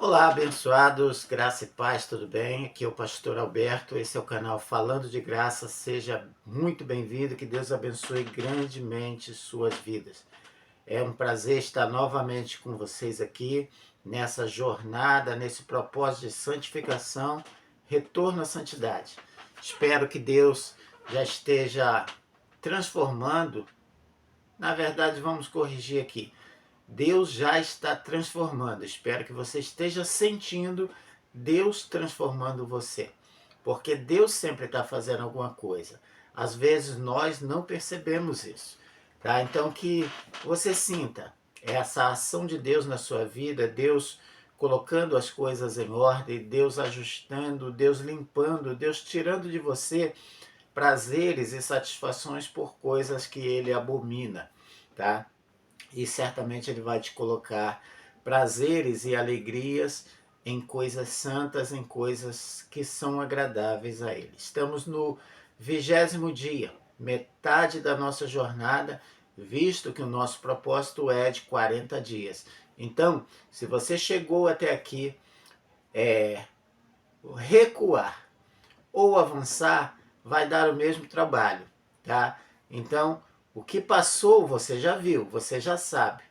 Olá, abençoados, graça e paz, tudo bem? Aqui é o pastor Alberto, esse é o canal Falando de Graça, seja muito bem-vindo, que Deus abençoe grandemente suas vidas. É um prazer estar novamente com vocês aqui, nessa jornada, nesse propósito de santificação, retorno à santidade. Espero que Deus já esteja transformando, na verdade vamos corrigir aqui, Deus já está transformando. Espero que você esteja sentindo Deus transformando você. Porque Deus sempre está fazendo alguma coisa. Às vezes nós não percebemos isso. Tá? Então que você sinta essa ação de Deus na sua vida, Deus colocando as coisas em ordem, Deus ajustando, Deus limpando, Deus tirando de você prazeres e satisfações por coisas que Ele abomina. Tá? E certamente Ele vai te colocar prazeres e alegrias em coisas santas, em coisas que são agradáveis a Ele. Estamos no 20º dia, metade da nossa jornada, visto que o nosso propósito é de 40 dias. Então, se você chegou até aqui, recuar ou avançar vai dar o mesmo trabalho, tá? Então, o que passou você já viu, você já sabe.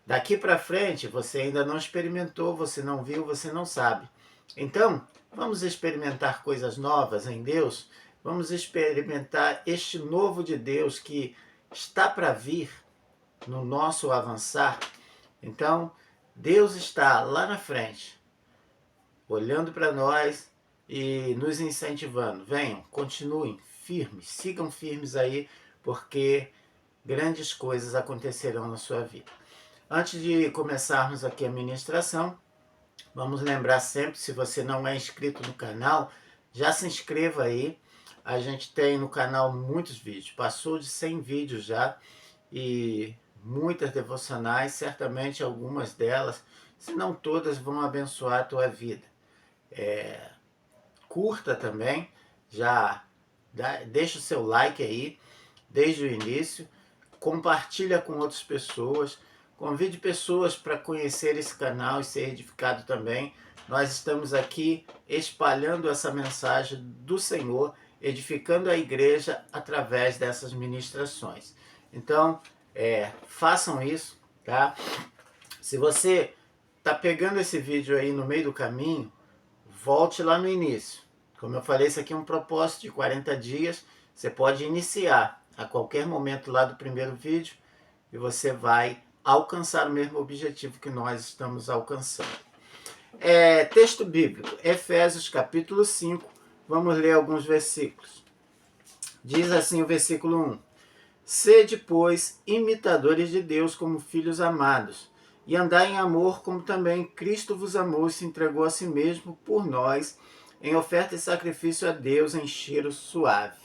Daqui para frente você ainda não experimentou, você não viu, você não sabe. Então, vamos experimentar coisas novas em Deus, vamos experimentar este novo de Deus que está para vir no nosso avançar. Então, Deus está lá na frente, olhando para nós e nos incentivando. Venham, continuem firmes, sigam firmes aí, porque grandes coisas acontecerão na sua vida. Antes de começarmos aqui a ministração, vamos lembrar sempre, se você não é inscrito no canal, já se inscreva aí. A gente tem no canal muitos vídeos, passou de 100 vídeos já e muitas devocionais, certamente algumas delas, se não todas, vão abençoar a tua vida. Curta também, já deixa o seu like aí, desde o início, compartilha com outras pessoas, convide pessoas para conhecer esse canal e ser edificado também. Nós estamos aqui espalhando essa mensagem do Senhor, edificando a igreja através dessas ministrações. Então, façam isso, tá? Se você está pegando esse vídeo aí no meio do caminho, volte lá no início. Como eu falei, isso aqui é um propósito de 40 dias. Você pode iniciar a qualquer momento lá do primeiro vídeo e você vai alcançar o mesmo objetivo que nós estamos alcançando. Texto bíblico, Efésios capítulo 5, vamos ler alguns versículos. Diz assim o versículo 1: Sede, pois, imitadores de Deus como filhos amados, e andai em amor como também Cristo vos amou e se entregou a si mesmo por nós, em oferta e sacrifício a Deus em cheiro suave.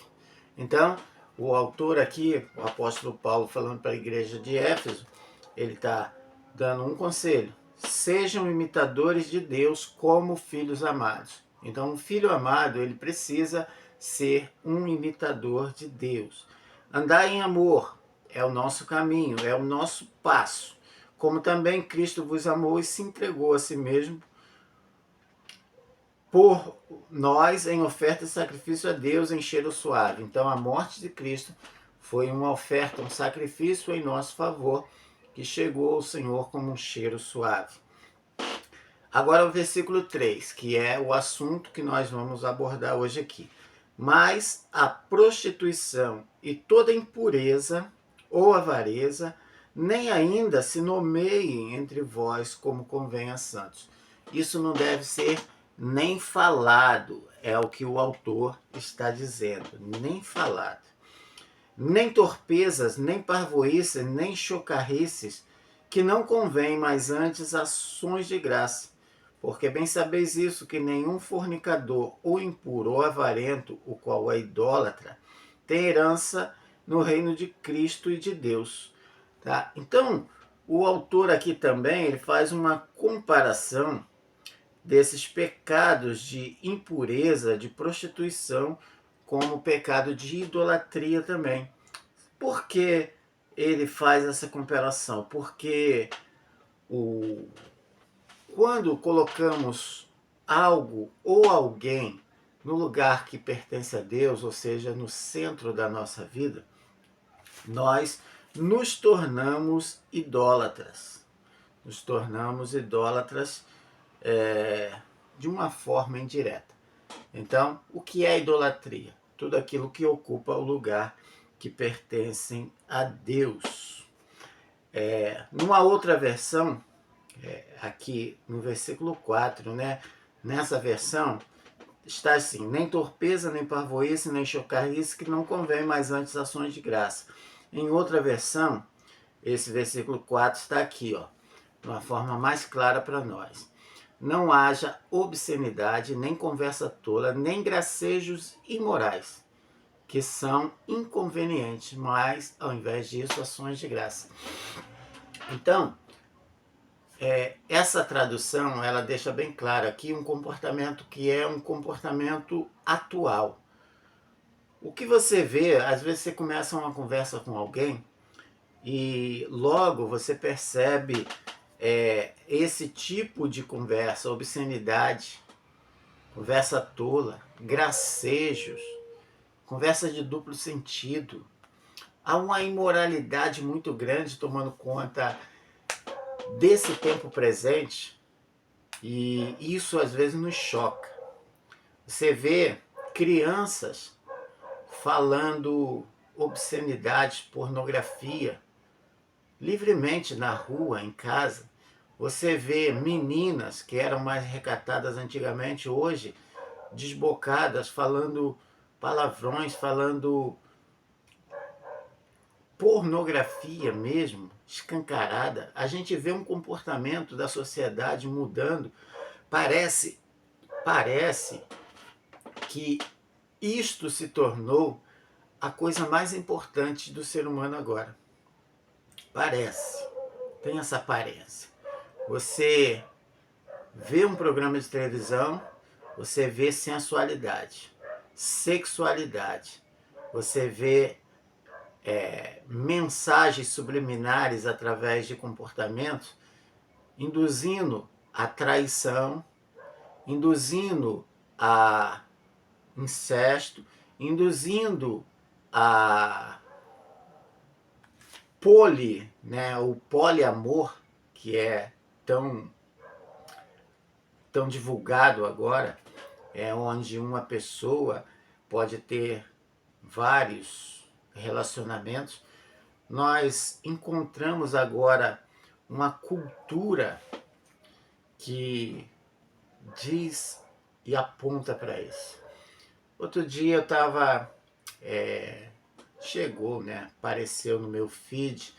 Então, o autor aqui, o apóstolo Paulo, falando para a igreja de Éfeso, ele está dando um conselho: sejam imitadores de Deus como filhos amados. Então, um filho amado, ele precisa ser um imitador de Deus. Andar em amor é o nosso caminho, é o nosso passo. Como também Cristo vos amou e se entregou a si mesmo por nós em oferta e sacrifício a Deus em cheiro suave. Então a morte de Cristo foi uma oferta, um sacrifício em nosso favor, que chegou ao Senhor como um cheiro suave. Agora o versículo 3, que é o assunto que nós vamos abordar hoje aqui. Mas a prostituição e toda impureza ou avareza, nem ainda se nomeiem entre vós como convém a santos. Isso não deve ser nem falado, é o que o autor está dizendo, nem falado. Nem torpezas, nem parvoíces, nem chocarrices, que não convém, mas antes ações de graça. Porque bem sabeis isso, que nenhum fornicador, ou impuro, ou avarento, o qual é idólatra, tem herança no reino de Cristo e de Deus. Tá? Então, o autor aqui também ele faz uma comparação desses pecados de impureza, de prostituição, como o pecado de idolatria também. Por que ele faz essa comparação? Porque o quando colocamos algo ou alguém no lugar que pertence a Deus, ou seja, no centro da nossa vida, nós nos tornamos idólatras. Nos tornamos idólatras de uma forma indireta. Então, o que é idolatria? Tudo aquilo que ocupa o lugar que pertencem a Deus. Numa outra versão, aqui no versículo 4, né? Nessa versão, está assim: nem torpeza, nem parvoíce, nem chocarrice, que não convém, mas antes ações de graça. Em outra versão, esse versículo 4 está aqui, ó, de uma forma mais clara para nós. Não haja obscenidade, nem conversa tola, nem gracejos imorais, que são inconvenientes, mas, ao invés disso, ações de graça. Então, essa tradução, ela deixa bem claro aqui um comportamento que é um comportamento atual. O que você vê, às vezes você começa uma conversa com alguém e logo você percebe esse tipo de conversa, obscenidade, conversa tola, gracejos, conversa de duplo sentido. Há uma imoralidade muito grande tomando conta desse tempo presente e isso às vezes nos choca. Você vê crianças falando obscenidades, pornografia, livremente na rua, em casa. Você vê meninas que eram mais recatadas antigamente, hoje desbocadas, falando palavrões, falando pornografia mesmo, escancarada. A gente vê um comportamento da sociedade mudando. Parece que isto se tornou a coisa mais importante do ser humano agora. Parece, tem essa aparência. Você vê um programa de televisão, você vê sensualidade, sexualidade, você vê mensagens subliminares através de comportamentos, induzindo a traição, induzindo a incesto, induzindo a o poliamor, que é tão divulgado agora, onde uma pessoa pode ter vários relacionamentos. Nós encontramos agora uma cultura que diz e aponta para isso. Outro dia eu estava... chegou, né? Apareceu no meu feed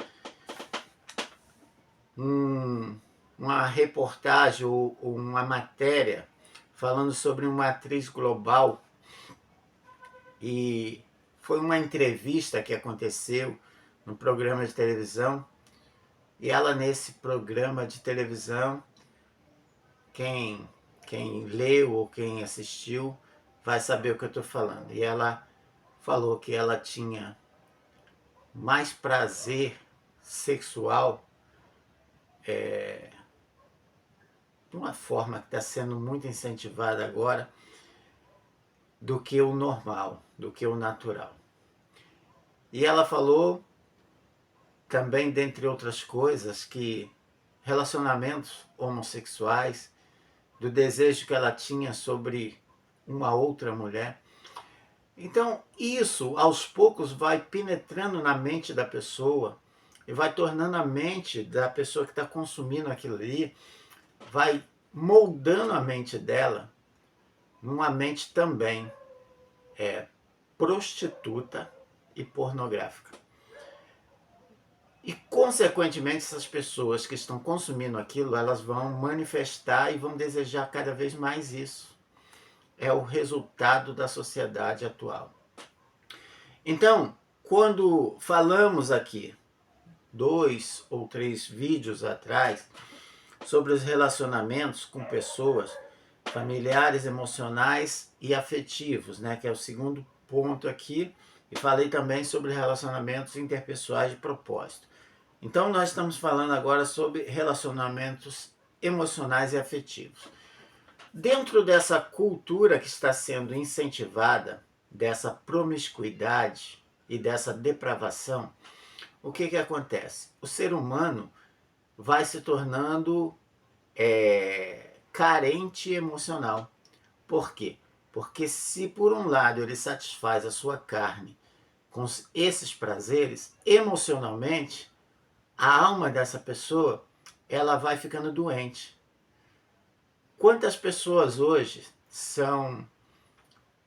uma reportagem ou uma matéria falando sobre uma atriz global, e foi uma entrevista que aconteceu no programa de televisão, e ela, nesse programa de televisão, quem leu ou quem assistiu vai saber o que eu estou falando. E ela falou que ela tinha mais prazer sexual de uma forma que está sendo muito incentivada agora, do que o normal, do que o natural. E ela falou também, dentre outras coisas, que relacionamentos homossexuais, do desejo que ela tinha sobre uma outra mulher. Então, isso, aos poucos, vai penetrando na mente da pessoa e vai tornando a mente da pessoa que está consumindo aquilo ali, vai moldando a mente dela numa mente também prostituta e pornográfica. E, consequentemente, essas pessoas que estão consumindo aquilo, elas vão manifestar e vão desejar cada vez mais isso. É o resultado da sociedade atual. Então, quando falamos aqui, 2 ou 3 vídeos atrás, sobre os relacionamentos com pessoas familiares, emocionais e afetivos, né, que é o segundo ponto aqui, e falei também sobre relacionamentos interpessoais de propósito. Então, nós estamos falando agora sobre relacionamentos emocionais e afetivos. Dentro dessa cultura que está sendo incentivada, dessa promiscuidade e dessa depravação, o que acontece? O ser humano vai se tornando carente emocional. Por quê? Porque se por um lado ele satisfaz a sua carne com esses prazeres, emocionalmente, a alma dessa pessoa ela vai ficando doente. Quantas pessoas hoje são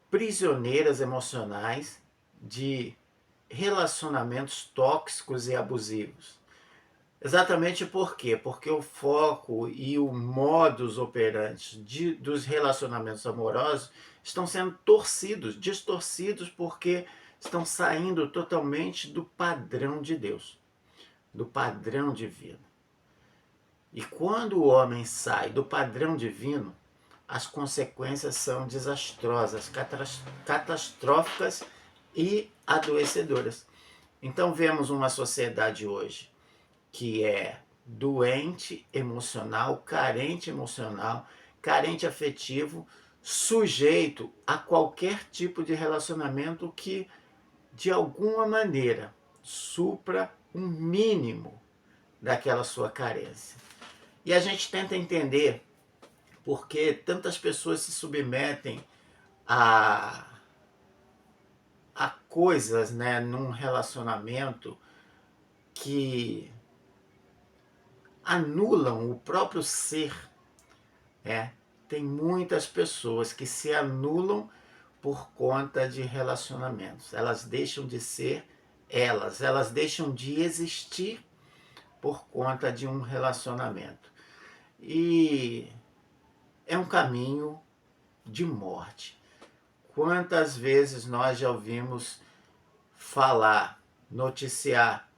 prisioneiras emocionais de relacionamentos tóxicos e abusivos? Exatamente por quê? Porque o foco e o modus operandi dos relacionamentos amorosos estão sendo torcidos, distorcidos, porque estão saindo totalmente do padrão de Deus, do padrão divino. E quando o homem sai do padrão divino, as consequências são desastrosas, catastróficas e adoecedoras. Então vemos uma sociedade hoje que é doente emocional, carente afetivo, sujeito a qualquer tipo de relacionamento que, de alguma maneira, supra um mínimo daquela sua carência. E a gente tenta entender por que tantas pessoas se submetem a, a coisas, né, num relacionamento que anulam o próprio ser. Tem muitas pessoas que se anulam por conta de relacionamentos. Elas deixam de ser elas deixam de existir por conta de um relacionamento. E é um caminho de morte. Quantas vezes nós já ouvimos falar, noticiar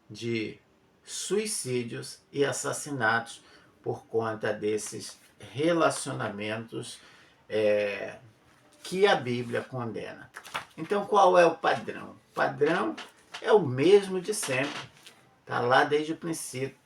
de suicídios e assassinatos por conta desses relacionamentos que a Bíblia condena. Então, qual é o padrão? O padrão é o mesmo de sempre. Está lá desde o princípio.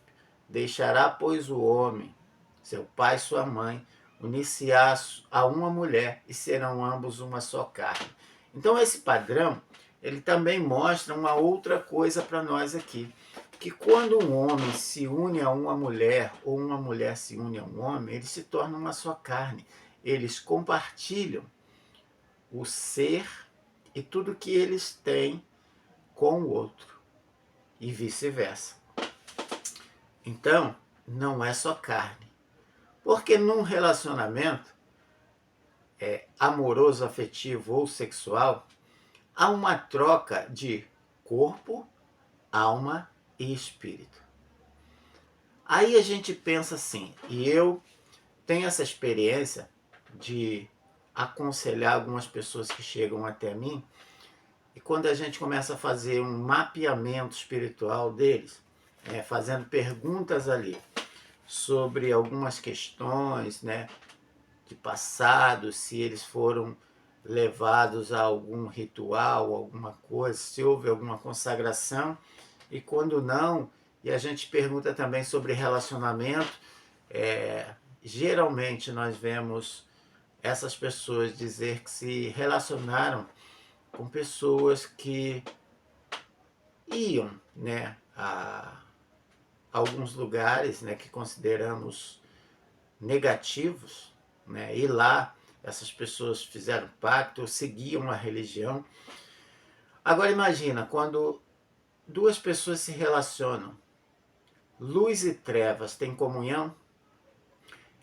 Deixará, pois, o homem, seu pai e sua mãe, unir-se-á a uma mulher e serão ambos uma só carne. Então, esse padrão, ele também mostra uma outra coisa para nós aqui. Que quando um homem se une a uma mulher, ou uma mulher se une a um homem, eles se tornam uma só carne. Eles compartilham o ser e tudo que eles têm com o outro. E vice-versa. Então, não é só carne. Porque num relacionamento amoroso, afetivo ou sexual, há uma troca de corpo, alma e espírito. Aí a gente pensa assim, e eu tenho essa experiência de aconselhar algumas pessoas que chegam até mim, e quando a gente começa a fazer um mapeamento espiritual deles, fazendo perguntas ali sobre algumas questões, né, de passado, se eles foram levados a algum ritual, alguma coisa, se houve alguma consagração, e quando não, e a gente pergunta também sobre relacionamento, geralmente nós vemos essas pessoas dizer que se relacionaram com pessoas que iam, né, a alguns lugares, né, que consideramos negativos, né, e lá essas pessoas fizeram pacto, seguiam a religião. Agora imagina, quando duas pessoas se relacionam, luz e trevas têm comunhão,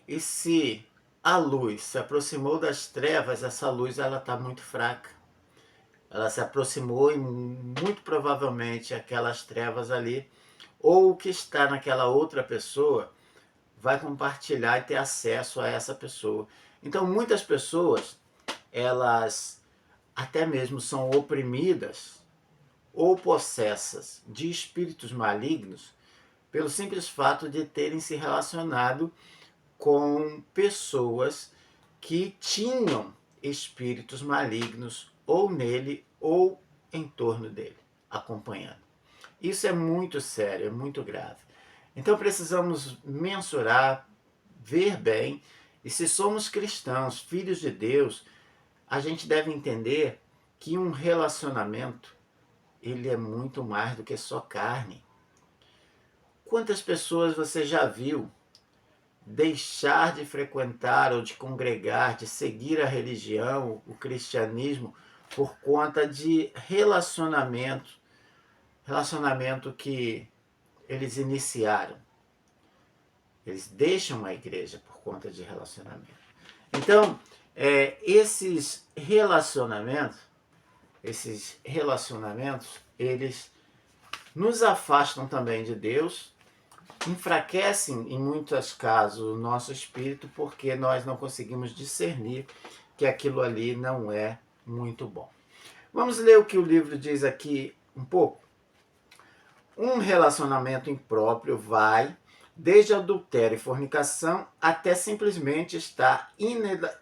e se a luz se aproximou das trevas, essa luz está muito fraca. Ela se aproximou e muito provavelmente aquelas trevas ali, ou o que está naquela outra pessoa, vai compartilhar e ter acesso a essa pessoa. Então muitas pessoas, elas até mesmo são oprimidas ou possessas de espíritos malignos pelo simples fato de terem se relacionado com pessoas que tinham espíritos malignos ou nele ou em torno dele, acompanhando. Isso é muito sério, é muito grave. Então precisamos mensurar, ver bem. E se somos cristãos, filhos de Deus, a gente deve entender que um relacionamento, ele é muito mais do que só carne. Quantas pessoas você já viu deixar de frequentar ou de congregar, de seguir a religião, o cristianismo, por conta de relacionamento que eles iniciaram? Eles deixam a igreja por conta de relacionamento. Então, esses relacionamentos, eles nos afastam também de Deus, enfraquecem em muitos casos o nosso espírito, porque nós não conseguimos discernir que aquilo ali não é muito bom. Vamos ler o que o livro diz aqui um pouco? Um relacionamento impróprio vai desde adultério e fornicação até simplesmente estar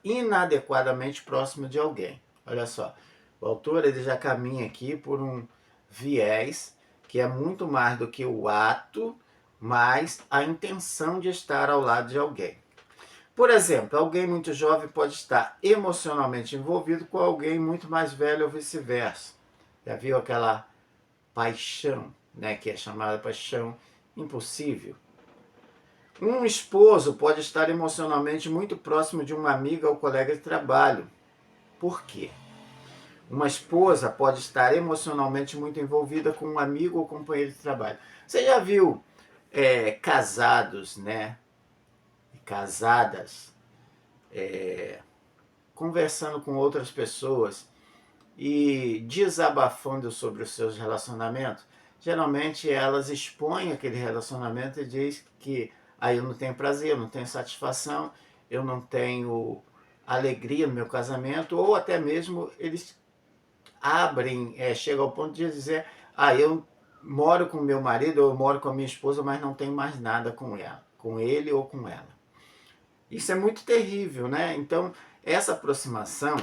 inadequadamente próximo de alguém. Olha só, o autor ele já caminha aqui por um viés que é muito mais do que o ato, mas a intenção de estar ao lado de alguém. Por exemplo, alguém muito jovem pode estar emocionalmente envolvido com alguém muito mais velho ou vice-versa. Já viu aquela paixão, né, que é chamada paixão impossível? Um esposo pode estar emocionalmente muito próximo de uma amiga ou colega de trabalho. Por quê? Uma esposa pode estar emocionalmente muito envolvida com um amigo ou companheiro de trabalho. Você já viu casados, né? Casadas, conversando com outras pessoas e desabafando sobre os seus relacionamentos? Geralmente elas expõem aquele relacionamento e dizem que eu não tenho prazer, eu não tenho satisfação, eu não tenho alegria no meu casamento, ou até mesmo eles abrem, chegam ao ponto de dizer, eu moro com meu marido, ou eu moro com a minha esposa, mas não tenho mais nada com ela, com ele ou com ela. Isso é muito terrível, né? Então, essa aproximação,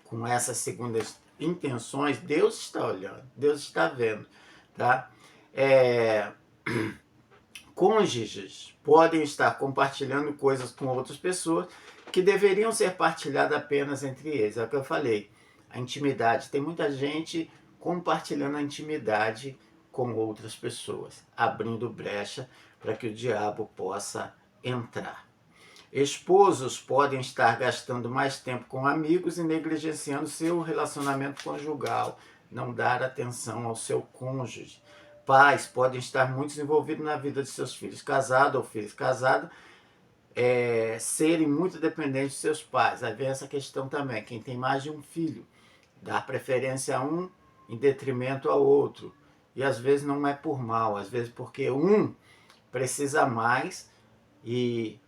com essas segundas intenções, Deus está olhando, Deus está vendo, tá? Cônjuges podem estar compartilhando coisas com outras pessoas que deveriam ser partilhadas apenas entre eles. É o que eu falei, a intimidade. Tem muita gente compartilhando a intimidade com outras pessoas, abrindo brecha para que o diabo possa entrar. Esposos podem estar gastando mais tempo com amigos e negligenciando seu relacionamento conjugal, não dar atenção ao seu cônjuge. Pais podem estar muito envolvidos na vida de seus filhos, casado ou filhos casados, serem muito dependentes de seus pais. Aí vem essa questão também, quem tem mais de um filho, dar preferência a um em detrimento ao outro. E às vezes não é por mal, às vezes porque um precisa mais e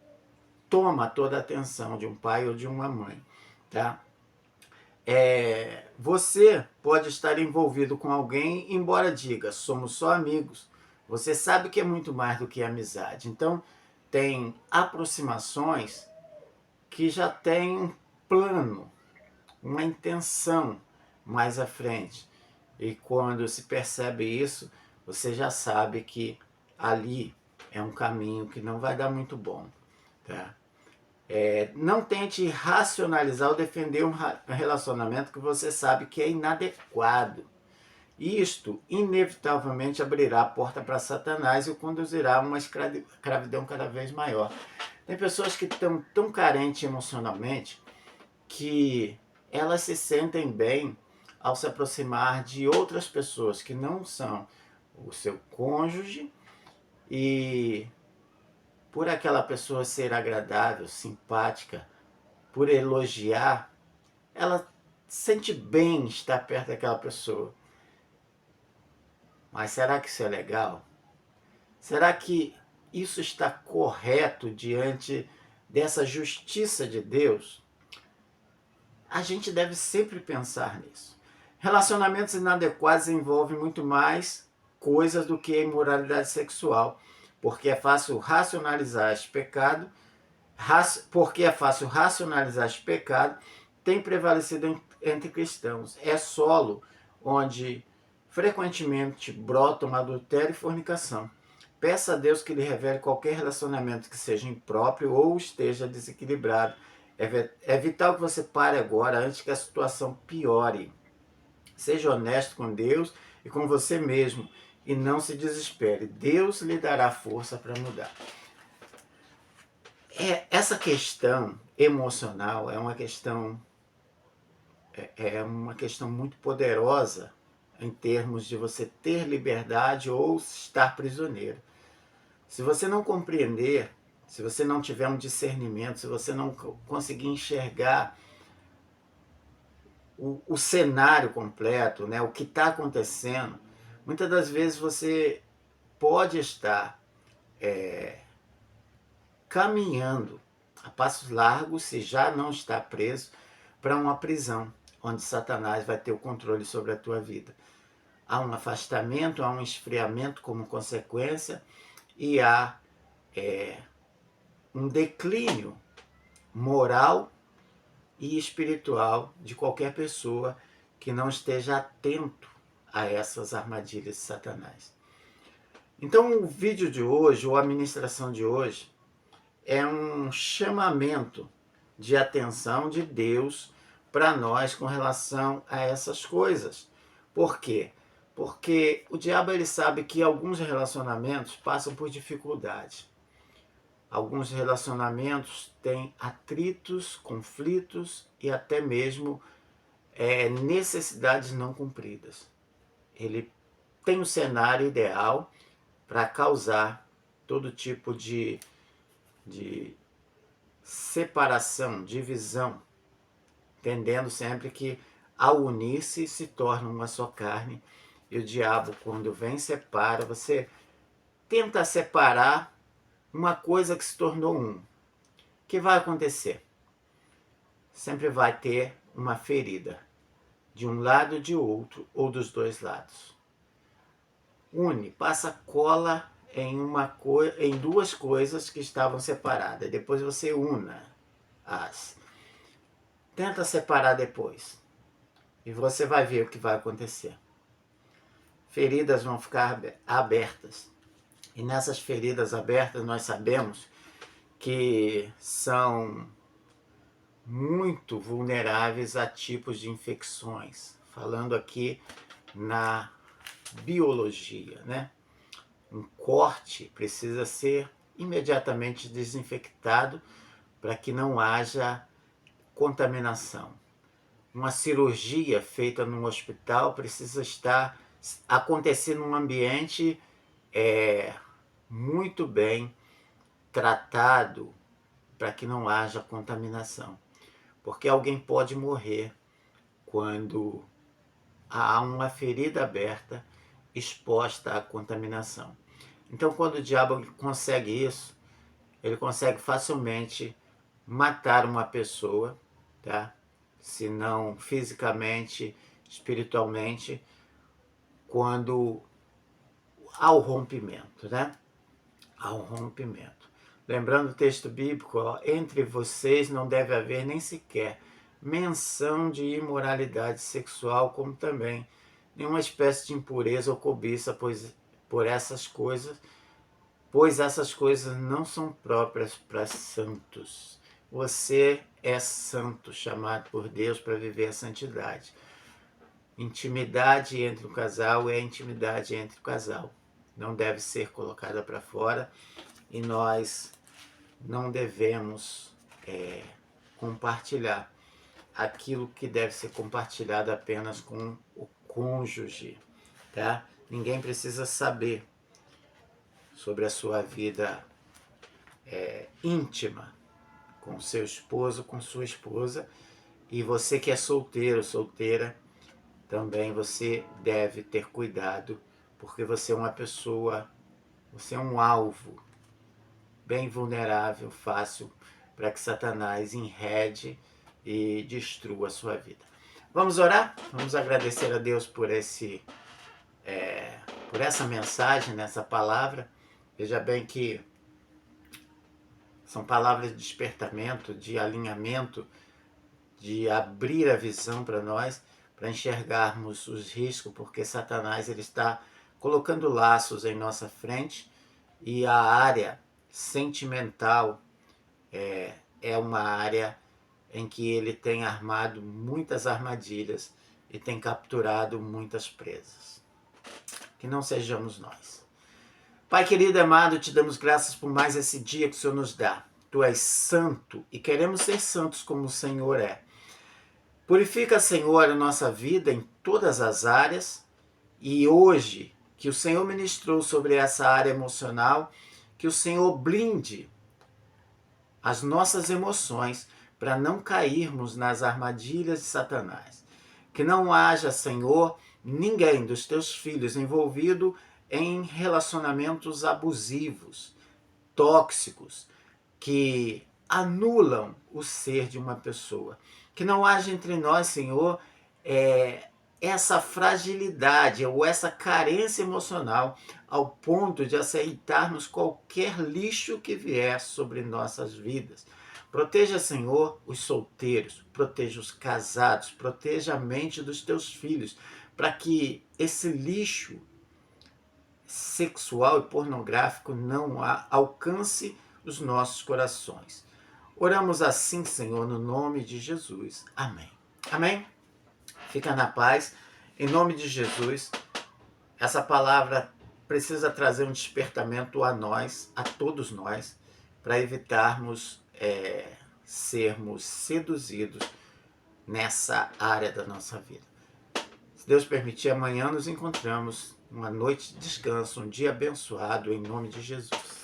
toma toda a atenção de um pai ou de uma mãe, tá? Você pode estar envolvido com alguém, embora diga, somos só amigos. Você sabe que é muito mais do que amizade. Então, tem aproximações que já tem um plano, uma intenção mais à frente. E quando se percebe isso, você já sabe que ali é um caminho que não vai dar muito bom, tá? Não tente racionalizar ou defender um relacionamento que você sabe que é inadequado. Isto, inevitavelmente, abrirá a porta para Satanás e o conduzirá a uma escravidão cada vez maior. Tem pessoas que estão tão carentes emocionalmente que elas se sentem bem ao se aproximar de outras pessoas que não são o seu cônjuge, e por aquela pessoa ser agradável, simpática, por elogiar, ela sente bem estar perto daquela pessoa. Mas será que isso é legal? Será que isso está correto diante dessa justiça de Deus? A gente deve sempre pensar nisso. Relacionamentos inadequados envolvem muito mais coisas do que a imoralidade sexual, porque é fácil racionalizar este pecado, tem prevalecido entre cristãos. É solo onde frequentemente brotam adultério e fornicação. Peça a Deus que lhe revele qualquer relacionamento que seja impróprio ou esteja desequilibrado. É vital que você pare agora, antes que a situação piore. Seja honesto com Deus e com você mesmo e não se desespere. Deus lhe dará força para mudar. Essa questão emocional é uma questão muito poderosa em termos de você ter liberdade ou estar prisioneiro. Se você não compreender, se você não tiver um discernimento, se você não conseguir enxergar o cenário completo, né, o que está acontecendo, muitas das vezes você pode estar caminhando a passos largos, se já não está preso, para uma prisão, onde Satanás vai ter o controle sobre a tua vida. Há um afastamento, há um esfriamento como consequência e há um declínio moral e espiritual de qualquer pessoa que não esteja atento a essas armadilhas de Satanás. Então o vídeo de hoje, ou a ministração de hoje, é um chamamento de atenção de Deus para nós com relação a essas coisas. Por quê? Porque o diabo ele sabe que alguns relacionamentos passam por dificuldades. Alguns relacionamentos têm atritos, conflitos e até mesmo necessidades não cumpridas. Ele tem um cenário ideal para causar todo tipo de separação, divisão, entendendo sempre que ao unir-se se torna uma só carne. E o diabo, quando vem, separa. Você tenta separar uma coisa que se tornou um. O que vai acontecer? Sempre vai ter uma ferida, de um lado ou de outro, ou dos dois lados. Une, passa cola em duas coisas que estavam separadas. Depois você una-as. Tenta separar depois. E você vai ver o que vai acontecer. Feridas vão ficar abertas. E nessas feridas abertas nós sabemos que são muito vulneráveis a tipos de infecções. Falando aqui na biologia, né? Um corte precisa ser imediatamente desinfectado para que não haja contaminação. Uma cirurgia feita num hospital precisa acontecer num ambiente muito bem tratado para que não haja contaminação. Porque alguém pode morrer quando há uma ferida aberta exposta à contaminação. Então, quando o diabo consegue isso, ele consegue facilmente matar uma pessoa, tá? Se não fisicamente, espiritualmente, quando há o rompimento, né? Há um rompimento. Lembrando o texto bíblico, ó, entre vocês não deve haver nem sequer menção de imoralidade sexual, como também nenhuma espécie de impureza ou cobiça, pois essas coisas não são próprias para santos. Você é santo, chamado por Deus para viver a santidade. Intimidade entre o casal é intimidade entre o casal. Não deve ser colocada para fora e nós não devemos compartilhar aquilo que deve ser compartilhado apenas com o cônjuge, tá? Ninguém precisa saber sobre a sua vida íntima com seu esposo, com sua esposa. E você que é solteiro, solteira, também você deve ter cuidado, porque você é uma pessoa, você é um alvo bem vulnerável, fácil para que Satanás enrede e destrua a sua vida. Vamos orar? Vamos agradecer a Deus por essa mensagem, nessa palavra. Veja bem que são palavras de despertamento, de alinhamento, de abrir a visão para nós, para enxergarmos os riscos, porque Satanás ele está colocando laços em nossa frente E a área sentimental é uma área em que ele tem armado muitas armadilhas e tem capturado muitas presas. Que não sejamos nós. Pai querido e amado, te damos graças por mais esse dia que o Senhor nos dá. Tu és santo e queremos ser santos como o Senhor é. Purifica, Senhor, a nossa vida em todas as áreas e hoje que o Senhor ministrou sobre essa área emocional, que o Senhor blinde as nossas emoções para não cairmos nas armadilhas de Satanás. Que não haja, Senhor, ninguém dos teus filhos envolvido em relacionamentos abusivos, tóxicos, que anulam o ser de uma pessoa. Que não haja entre nós, Senhor, essa fragilidade ou essa carência emocional ao ponto de aceitarmos qualquer lixo que vier sobre nossas vidas. Proteja, Senhor, os solteiros, proteja os casados, proteja a mente dos teus filhos, para que esse lixo sexual e pornográfico não alcance os nossos corações. Oramos assim, Senhor, no nome de Jesus. Amém. Amém? Fica na paz. Em nome de Jesus, essa palavra precisa trazer um despertamento a nós, a todos nós, para evitarmos sermos seduzidos nessa área da nossa vida. Se Deus permitir, amanhã nos encontramos. Uma noite de descanso, um dia abençoado, em nome de Jesus.